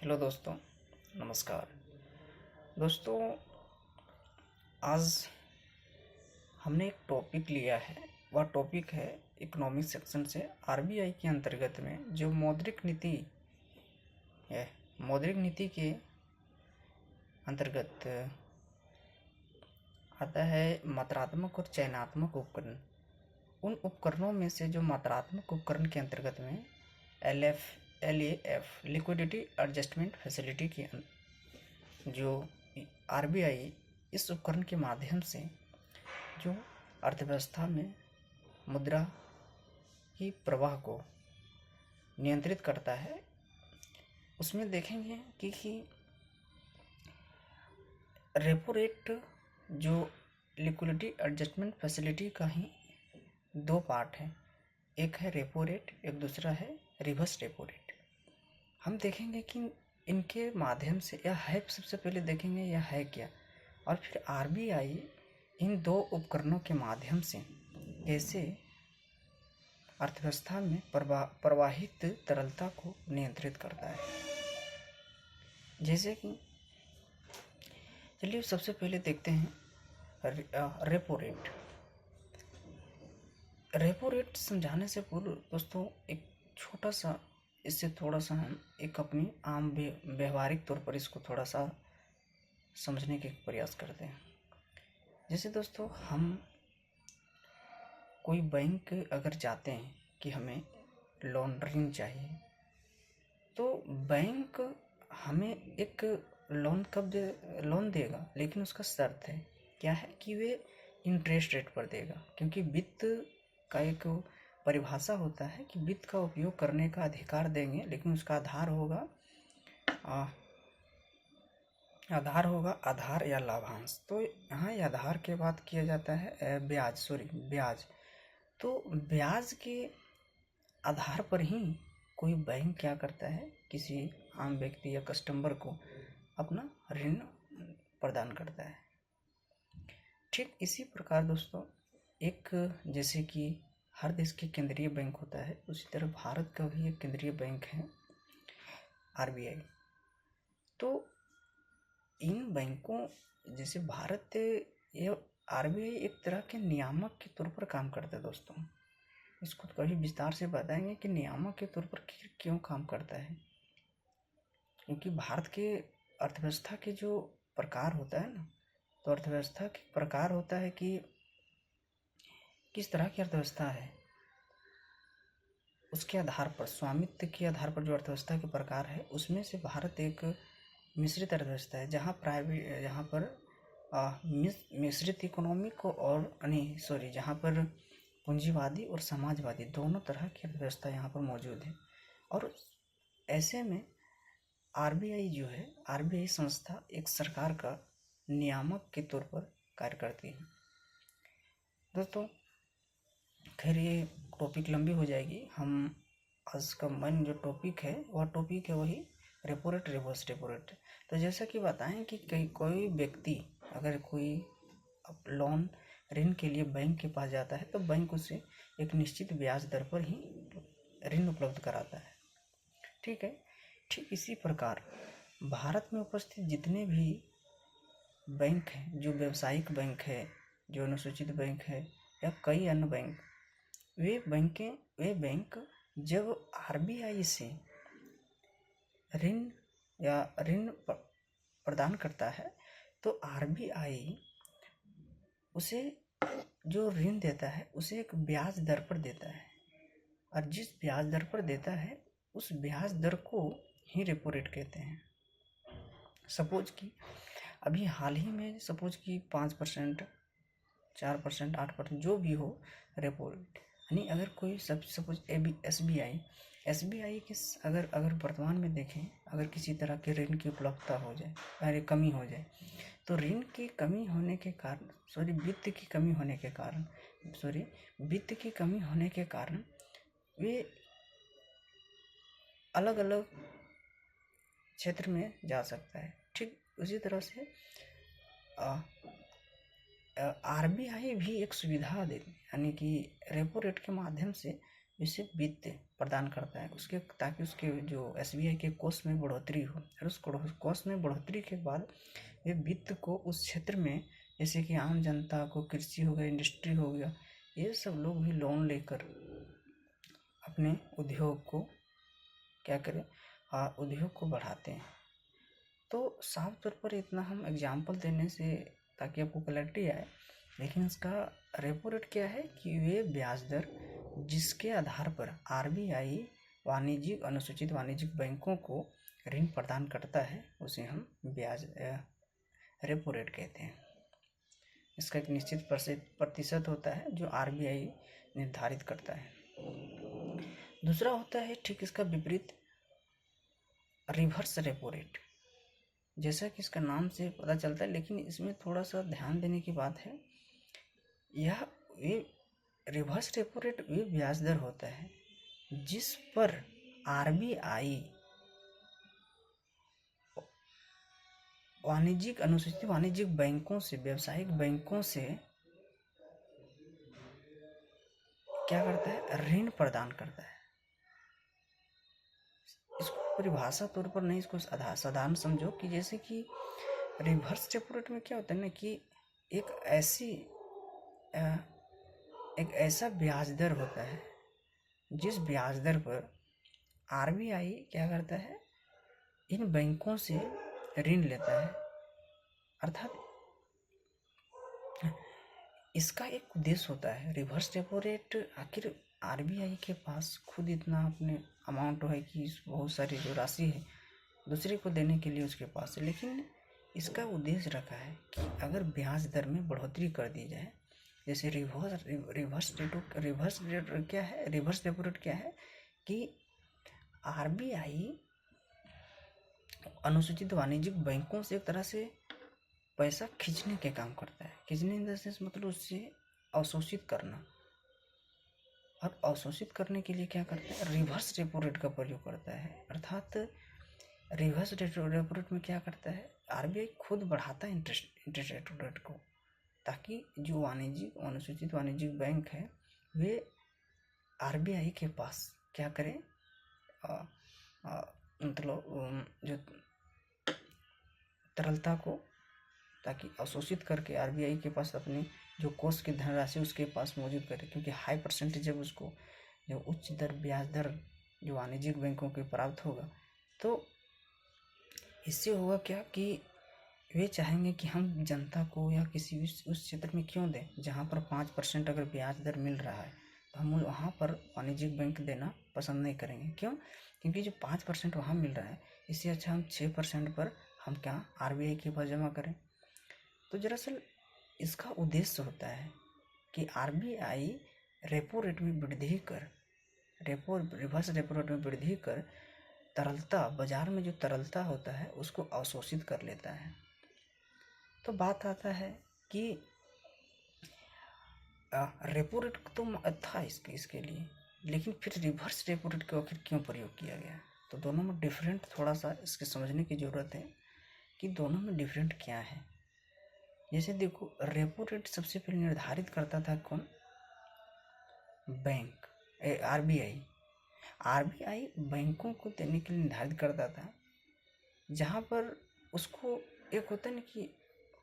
Hello दोस्तों, नमस्कार। दोस्तों, आज हमने एक टॉपिक लिया है। वह टॉपिक है इकोनॉमिक सेक्शन से आरबीआई के अंतर्गत में जो मौद्रिक नीति है। मौद्रिक नीति के अंतर्गत आता है मात्रात्मक और चयनात्मक उपकरण। उन उपकरणों में से जो मात्रात्मक उपकरण के अंतर्गत में LAF लिक्विडिटी एडजस्टमेंट फैसिलिटी की जो आरबीआई इस उपकरण के माध्यम से जो अर्थव्यवस्था में मुद्रा की प्रवाह को नियंत्रित करता है, उसमें देखेंगे कि रेपो रेट जो लिक्विडिटी एडजस्टमेंट फैसिलिटी का ही दो पार्ट है। एक है रेपो रेट, एक दूसरा है रिवर्स रेपो रेट। हम देखेंगे कि इनके माध्यम से यह है, सबसे पहले देखेंगे यह है क्या, और फिर आरबीआई इन दो उपकरणों के माध्यम से कैसे अर्थव्यवस्था में प्रवाहित तरलता को नियंत्रित करता है। जैसे कि चलिए सबसे पहले देखते हैं रेपो रेट। रेपो रेट समझाने से पूर्व दोस्तों एक छोटा सा, इससे थोड़ा सा हम एक अपनी आम व्यवहारिक तौर पर इसको थोड़ा सा समझने के प्रयास करते हैं। जैसे दोस्तों, हम कोई बैंक अगर जाते हैं कि हमें ऋण चाहिए, तो बैंक हमें एक लोन देगा, लेकिन उसका शर्त है क्या है कि वे इंटरेस्ट रेट पर देगा। क्योंकि वित्त का एक परिभाषा होता है कि वित्त का उपयोग करने का अधिकार देंगे, लेकिन उसका आधार होगा आधार या लाभांश। तो यहाँ आधार के बात किया जाता है ब्याज। तो ब्याज के आधार पर ही कोई बैंक क्या करता है, किसी आम व्यक्ति या कस्टमर को अपना ऋण प्रदान करता है। ठीक इसी प्रकार दोस्तों, एक जैसे कि हर देश के केंद्रीय बैंक होता है, उसी तरह भारत का भी एक केंद्रीय बैंक है आरबीआई। तो इन बैंकों जैसे भारत, यह आरबीआई एक तरह के नियामक के तौर पर काम करता है। दोस्तों, इसको कभी विस्तार से बताएंगे कि नियामक के तौर पर क्यों काम करता है। क्योंकि भारत के अर्थव्यवस्था के जो प्रकार होता है ना, तो अर्थव्यवस्था के प्रकार होता है कि किस तरह की अर्थव्यवस्था है, उसके आधार पर, स्वामित्व के आधार पर जो अर्थव्यवस्था के प्रकार है, उसमें से भारत एक मिश्रित अर्थव्यवस्था है, जहाँ मिश्रित इकोनॉमी को जहाँ पर पूंजीवादी और समाजवादी दोनों तरह की अर्थव्यवस्था यहाँ पर मौजूद है। और ऐसे में आरबीआई जो है, आरबीआई संस्था एक सरकार का नियामक के तौर पर कार्य करती है। दोस्तों, खैर ये टॉपिक लंबी हो जाएगी। हम आज का मेन जो टॉपिक है वही repo rate, reverse repo rate. तो जैसा कि बताएं कि कोई व्यक्ति अगर कोई ऋण के लिए बैंक के पास जाता है, तो बैंक उसे एक निश्चित ब्याज दर पर ही ऋण उपलब्ध कराता है। ठीक है। ठीक इसी प्रकार भारत में उपस्थित जितने भी बैंक हैं, जो व्यावसायिक बैंक है, जो अनुसूचित बैंक है, या कई अन्य बैंक, वे बैंक जब आरबीआई से ऋण प्रदान करता है, तो आरबीआई उसे जो ऋण देता है उसे एक ब्याज दर पर देता है, और जिस ब्याज दर पर देता है उस ब्याज दर को ही रेपो रेट कहते हैं। सपोज कि अभी हाल ही में 5%, 4%, 8% जो भी हो रेपो रेट, यानी अगर कोई सपोज एसबीआई के अगर वर्तमान में देखें, अगर किसी तरह के ऋण की उपलब्धता हो जाए, कमी हो जाए, तो वित्त की कमी होने के कारण वे अलग अलग क्षेत्र में जा सकता है। ठीक उसी तरह से आरबीआई भी एक सुविधा देती है, यानी कि रेपो रेट के माध्यम से इसे वित्त प्रदान करता है उसके, ताकि उसके जो एसबीआई के कोष में बढ़ोतरी हो, और उस कोष में बढ़ोतरी के बाद ये वित्त को उस क्षेत्र में, जैसे कि आम जनता को, कृषि हो गया, इंडस्ट्री हो गया, ये सब लोग भी लोन लेकर अपने उद्योग को क्या करें, उद्योग को बढ़ाते हैं। तो साफ तौर पर इतना हम एग्जाम्पल देने से ताकि आपको क्लैरिटी आए, लेकिन इसका रेपो रेट क्या है कि वे ब्याज दर जिसके आधार पर आरबीआई वाणिज्यिक अनुसूचित वाणिज्यिक बैंकों को ऋण प्रदान करता है, उसे हम ब्याज रेपो रेट कहते हैं। इसका एक निश्चित प्रतिशत होता है जो आरबीआई निर्धारित करता है। दूसरा होता है ठीक इसका विपरीत, रिवर्स रेपो रेट। जैसा कि इसका नाम से पता चलता है, लेकिन इसमें थोड़ा सा ध्यान देने की बात है, यह रिवर्स रेपो रेट वे ब्याज दर होता है जिस पर आरबीआई वाणिज्यिक अनुसूचित वाणिज्यिक बैंकों से, व्यावसायिक बैंकों से क्या करता है, ऋण प्रदान करता है। इसको परिभाषा तौर पर नहीं, इसको साधारण समझो कि जैसे कि रिवर्स रेपो रेट में क्या होता है ना कि एक ऐसा ब्याज दर होता है जिस ब्याज दर पर आरबीआई क्या करता है, इन बैंकों से ऋण लेता है। अर्थात इसका एक उद्देश्य होता है। रिवर्स रेपो रेट, आखिर आरबीआई के पास खुद इतना अपने अमाउंट है कि बहुत सारी जो राशि है दूसरे को देने के लिए उसके पास है, लेकिन इसका उद्देश्य रखा है कि अगर ब्याज दर में बढ़ोतरी कर दी जाए, जैसे रिवर्स रेपो रेट क्या है कि आरबीआई अनुसूचित वाणिज्यिक बैंकों से एक तरह से पैसा खींचने के काम करता है। खींचने इन द सेंस मतलब उससे अवशोषित करना, और अवशोषित करने के लिए क्या करता है, रिवर्स रेपो रेट का प्रयोग करता है। अर्थात रिवर्स रेपो रेट में क्या करता है, आरबीआई खुद बढ़ाता है इंटरेस्ट रेट को, ताकि जो वाणिज्यिक अनुसूचित वाणिज्यिक बैंक है वे आरबीआई के पास क्या करें, मतलब जो तरलता को, ताकि अवशोषित करके आरबीआई के पास अपनी जो कोष की धनराशि उसके पास मौजूद करे, क्योंकि हाई परसेंटेज जब उसको जो उच्च दर ब्याज दर जो वाणिज्यिक बैंकों के प्राप्त होगा, तो इससे होगा क्या कि वे चाहेंगे कि हम जनता को या किसी भी उस क्षेत्र में क्यों दें जहाँ पर 5% अगर ब्याज दर मिल रहा है, तो हम वहाँ पर वाणिज्यिक बैंक देना पसंद नहीं करेंगे। क्यों? क्योंकि जो 5% वहाँ मिल रहा है, इससे अच्छा हम 6% पर हम क्या आरबीआई के पास जमा करें। तो दरअसल इसका उद्देश्य होता है कि आरबीआई रेपो रेट में वृद्धि कर, रिवर्स रेपो रेट में वृद्धि कर तरलता, बाजार में जो तरलता होता है उसको अवशोषित कर लेता है। तो बात आता है कि रेपो रेट तो था इसके लिए, लेकिन फिर रिवर्स रेपो रेट को आखिर क्यों प्रयोग किया गया? तो दोनों में डिफरेंट थोड़ा सा इसके समझने की ज़रूरत है कि दोनों में डिफरेंट क्या है। जैसे देखो, रेपो रेट सबसे पहले निर्धारित करता था कौन? बैंक, आरबीआई बैंकों को देने के लिए निर्धारित करता था, जहाँ पर उसको एक होता है ना कि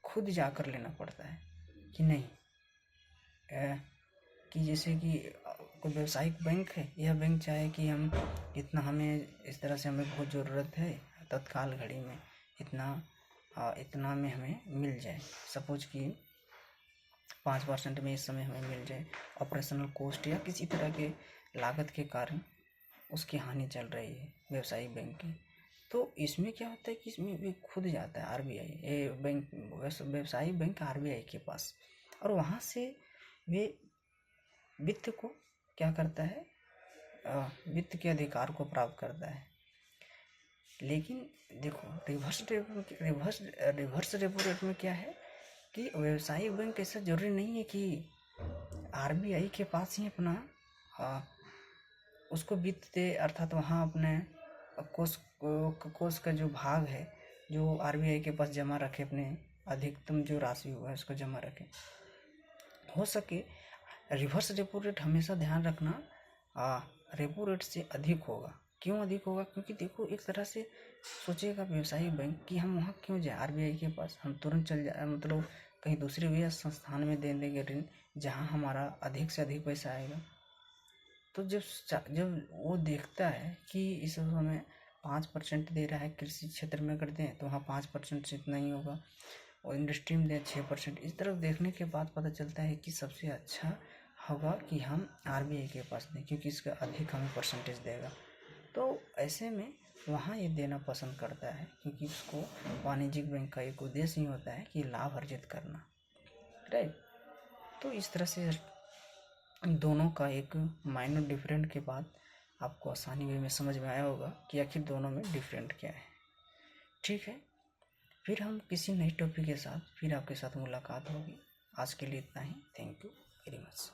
खुद जाकर लेना पड़ता है कि नहीं, कि जैसे कि कोई व्यावसायिक बैंक है, यह बैंक चाहे कि हम इतना, हमें इस तरह से हमें बहुत ज़रूरत है तत्काल घड़ी में, इतना में हमें मिल जाए, सपोज कि 5% में इस समय हमें मिल जाए, ऑपरेशनल कॉस्ट या किसी तरह के लागत के कारण उसकी हानि चल रही है व्यावसायिक बैंक की, तो इसमें क्या होता है कि इसमें वे खुद जाता है आरबीआई बैंक, व्यवसायिक बैंक आरबीआई के पास, और वहाँ से वे वित्त को क्या करता है, वित्त के अधिकार को प्राप्त करता है। लेकिन देखो, रिवर्स रेपो रेट में क्या है कि व्यवसायिक बैंक ऐसा जरूरी नहीं है कि आरबीआई के पास ही अपना उसको वित्त दे, अर्थात वहाँ अपने कोष का जो भाग है जो आरबीआई के पास जमा रखे, अपने अधिकतम जो राशि हुआ उसको जमा रखे। हो सके रिवर्स रेपो रेट हमेशा ध्यान रखना रेपो रेट से अधिक होगा। क्यों अधिक होगा? क्योंकि देखो एक तरह से सोचेगा व्यवसायिक बैंक कि हम वहाँ क्यों जाए आरबीआई के पास, हम तुरंत चल जाए, मतलब कहीं दूसरे भी संस्थान में दे देंगे ऋण जहाँ हमारा अधिक से अधिक पैसा आएगा। तो जब वो देखता है कि इस समय 5% दे रहा है, कृषि क्षेत्र में कर दें तो वहाँ 5% से इतना ही होगा, और इंडस्ट्री में दें 6%, इस तरफ देखने के बाद पता चलता है कि सबसे अच्छा होगा कि हम आरबीआई के पास दें, क्योंकि इसका अधिक हमें परसेंटेज देगा। तो ऐसे में वहाँ ये देना पसंद करता है, क्योंकि उसको वाणिज्यिक बैंक का एक उद्देश्य ही होता है कि लाभ अर्जित करना, राइट। तो इस तरह से दोनों का एक माइनर डिफरेंट के बाद आपको आसानी वे में समझ में आया होगा कि आखिर दोनों में डिफरेंट क्या है। ठीक है, फिर हम किसी नए टॉपिक के साथ फिर आपके साथ मुलाकात होगी। आज के लिए इतना ही। Thank you very much.